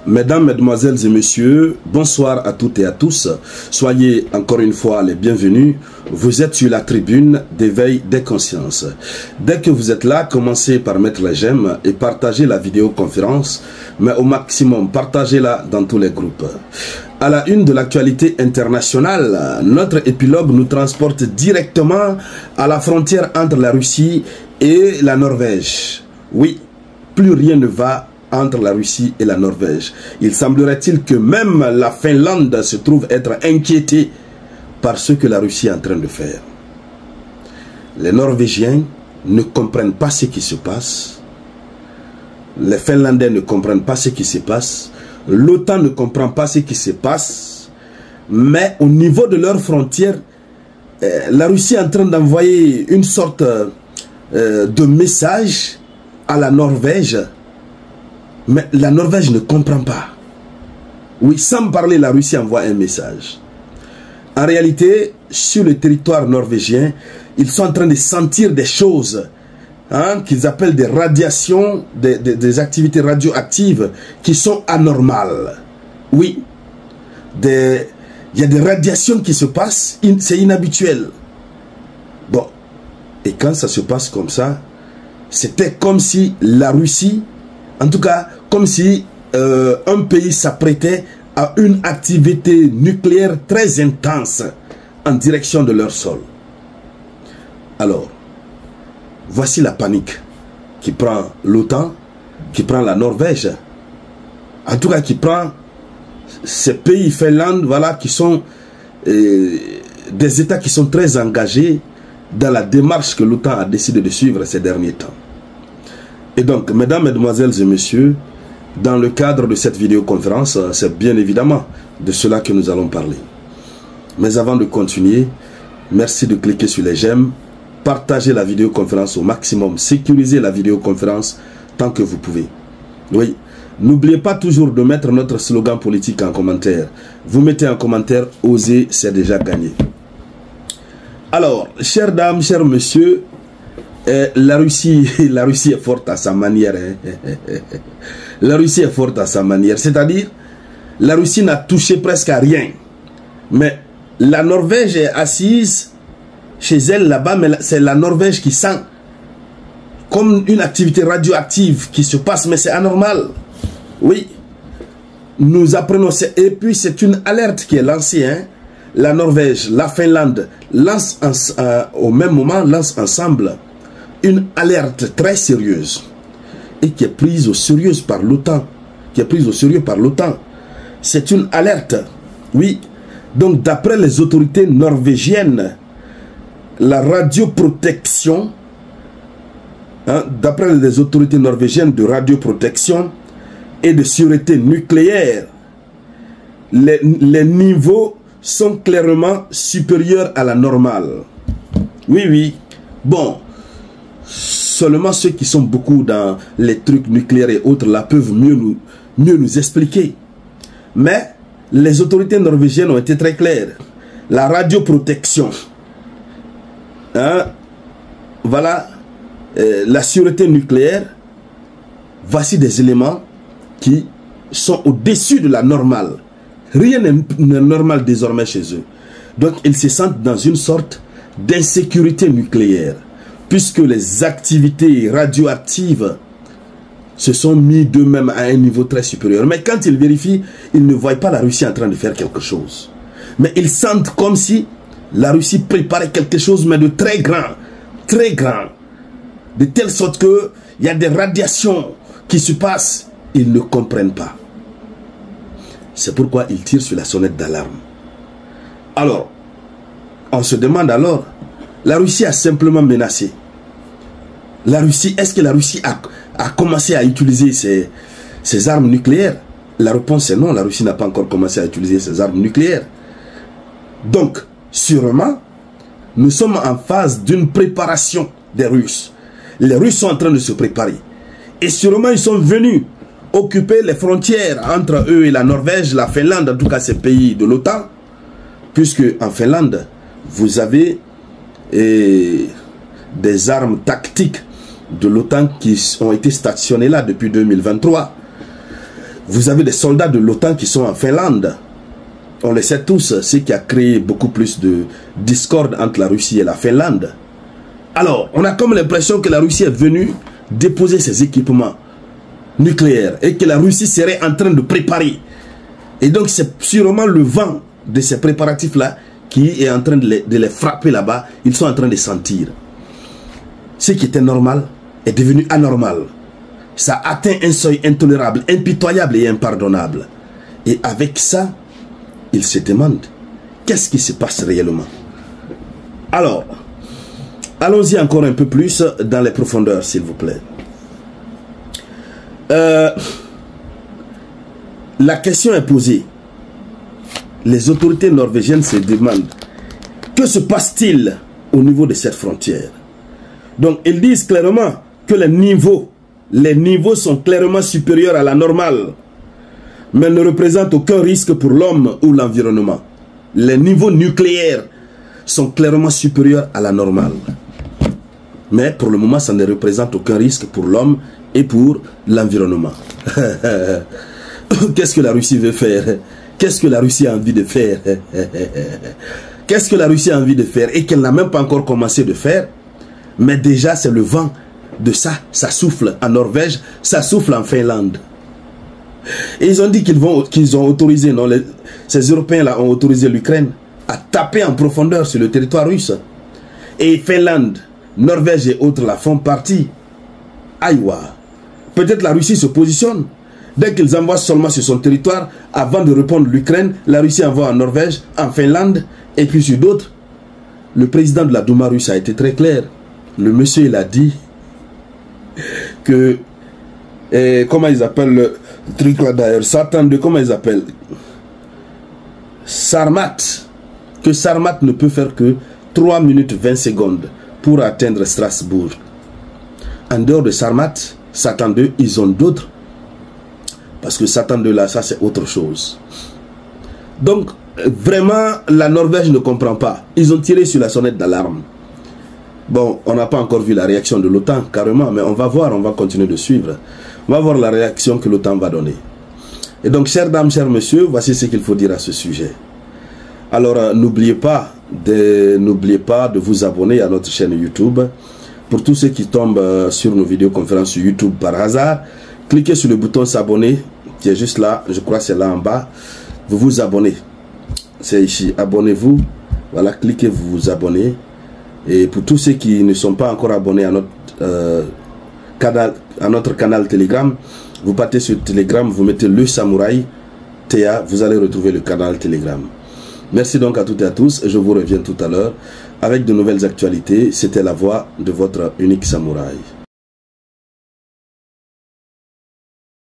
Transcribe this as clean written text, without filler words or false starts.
Mesdames, Mesdemoiselles et Messieurs, bonsoir à toutes et à tous. Soyez encore une fois les bienvenus. Vous êtes sur la tribune d'éveil des consciences. Dès que vous êtes là, commencez par mettre les j'aime et partagez la vidéoconférence, mais au maximum, partagez-la dans tous les groupes. À la une de l'actualité internationale, notre épilogue nous transporte directement à la frontière entre la Russie et la Norvège. Oui, plus rien ne va entre la Russie et la Norvège. Il semblerait-il que même la Finlande se trouve être inquiétée par ce que la Russie est en train de faire. Les Norvégiens ne comprennent pas ce qui se passe. Les Finlandais ne comprennent pas ce qui se passe. L'OTAN ne comprend pas ce qui se passe. Mais au niveau de leurs frontières, la Russie est en train d'envoyer une sorte de message à la Norvège. Mais la Norvège ne comprend pas. Oui, sans parler, la Russie envoie un message. En réalité, sur le territoire norvégien, ils sont en train de sentir des choses qu'ils appellent des radiations, des activités radioactives qui sont anormales. Oui, il y a des radiations qui se passent, c'est inhabituel. Bon, et quand ça se passe comme ça, c'était comme si la Russie, en tout cas, comme si un pays s'apprêtait à une activité nucléaire très intense en direction de leur sol. Alors, voici la panique qui prend l'OTAN, qui prend la Norvège, en tout cas qui prend ces pays Finlande, voilà, qui sont des États qui sont très engagés dans la démarche que l'OTAN a décidé de suivre ces derniers temps. Et donc, mesdames, mesdemoiselles et messieurs, dans le cadre de cette vidéoconférence, c'est bien évidemment de cela que nous allons parler. Mais avant de continuer, merci de cliquer sur les j'aime, partagez la vidéoconférence au maximum, sécurisez la vidéoconférence tant que vous pouvez. Oui, n'oubliez pas toujours de mettre notre slogan politique en commentaire. Vous mettez en commentaire, osez, c'est déjà gagné. Alors, chères dames, chers messieurs, la Russie est forte à sa manière. La Russie est forte à sa manière. C'est-à-dire, la Russie n'a touché presque à rien. Mais la Norvège est assise chez elle là-bas, mais c'est la Norvège qui sent comme une activité radioactive qui se passe, mais c'est anormal. Oui, nous apprenons. Et puis, c'est une alerte qui est lancée. La Norvège, la Finlande lancent au même moment, lancent ensemble une alerte très sérieuse et qui est prise au sérieux par l'OTAN. C'est une alerte, oui. Donc, d'après les autorités norvégiennes, la radioprotection, d'après les autorités norvégiennes de radioprotection et de sûreté nucléaire, les niveaux sont clairement supérieurs à la normale. Oui, oui. Bon, seulement ceux qui sont beaucoup dans les trucs nucléaires et autres là peuvent mieux nous expliquer. Mais les autorités norvégiennes ont été très claires. La radioprotection, voilà, la sûreté nucléaire, voici des éléments qui sont au-dessus de la normale. Rien n'est normal désormais chez eux. Donc ils se sentent dans une sorte d'insécurité nucléaire, puisque les activités radioactives se sont mis d'eux-mêmes à un niveau très supérieur. Mais quand ils vérifient, ils ne voient pas la Russie en train de faire quelque chose. Mais ils sentent comme si la Russie préparait quelque chose, mais de très grand. Très grand. De telle sorte qu'il y a des radiations qui se passent. Ils ne comprennent pas. C'est pourquoi ils tirent sur la sonnette d'alarme. Alors, on se demande alors, la Russie a simplement menacé. La Russie, est-ce que la Russie a commencé à utiliser ses armes nucléaires? La réponse est non, la Russie n'a pas encore commencé à utiliser ses armes nucléaires. Donc, sûrement, nous sommes en phase d'une préparation des Russes. Les Russes sont en train de se préparer. Et sûrement, ils sont venus occuper les frontières entre eux et la Norvège, la Finlande, en tout cas ces pays de l'OTAN, puisque en Finlande, vous avez des armes tactiques de l'OTAN qui ont été stationnées là depuis 2023. Vous avez des soldats de l'OTAN qui sont en Finlande. On le sait tous, ce qui a créé beaucoup plus de discorde entre la Russie et la Finlande. Alors, on a comme l'impression que la Russie est venue déposer ses équipements nucléaires et que la Russie serait en train de préparer. Et donc, c'est sûrement le vent de ces préparatifs-là qui est en train de les frapper là-bas. Ils sont en train de sentir. Ce qui était normal est devenu anormal. Ça atteint un seuil intolérable, impitoyable et impardonnable. Et avec ça, ils se demandent qu'est-ce qui se passe réellement. Alors, allons-y encore un peu plus dans les profondeurs, s'il vous plaît. La question est posée. Les autorités norvégiennes se demandent que se passe-t-il au niveau de cette frontière. Donc, ils disent clairement que les niveaux sont clairement supérieurs à la normale, mais ne représentent aucun risque pour l'homme ou l'environnement. Les niveaux nucléaires sont clairement supérieurs à la normale. Mais pour le moment, ça ne représente aucun risque pour l'homme et pour l'environnement. Qu'est-ce que la Russie veut faire? Qu'est-ce que la Russie a envie de faire? Qu'est-ce que la Russie a envie de faire et qu'elle n'a même pas encore commencé de faire? Mais déjà, c'est le vent de ça. Ça souffle en Norvège, ça souffle en Finlande. Et ils ont dit qu'ils ont autorisé, non, ces Européens-là ont autorisé l'Ukraine à taper en profondeur sur le territoire russe. Et Finlande, Norvège et autres là font partie. Aïwa. Peut-être la Russie se positionne. Dès qu'ils envoient seulement sur son territoire, avant de répondre l'Ukraine, la Russie envoie en Norvège, en Finlande et puis sur d'autres. Le président de la Douma russe a été très clair. Le monsieur, il a dit que, comment ils appellent le truc là d'ailleurs, Satan de, comment ils appellent, Sarmat, que Sarmat ne peut faire que 3 minutes 20 secondes pour atteindre Strasbourg. En dehors de Sarmat, Satan 2, ils ont d'autres, parce que Satan 2 là, ça c'est autre chose. Donc, vraiment, la Norvège ne comprend pas. Ils ont tiré sur la sonnette d'alarme. Bon, on n'a pas encore vu la réaction de l'OTAN, carrément, mais on va voir, on va continuer de suivre. On va voir la réaction que l'OTAN va donner. Et donc, chères dames, chers messieurs, voici ce qu'il faut dire à ce sujet. Alors, n'oubliez pas de vous abonner à notre chaîne YouTube. Pour tous ceux qui tombent sur nos vidéoconférences sur YouTube par hasard, cliquez sur le bouton s'abonner, qui est juste là, je crois que c'est là en bas. Vous vous abonnez. C'est ici, abonnez-vous. Voilà, cliquez, vous vous abonnez. Et pour tous ceux qui ne sont pas encore abonnés à notre canal Telegram, vous partez sur Telegram, vous mettez le Samouraï Théa, vous allez retrouver le canal Telegram. Merci donc à toutes et à tous, je vous reviens tout à l'heure avec de nouvelles actualités. C'était la voix de votre unique Samouraï.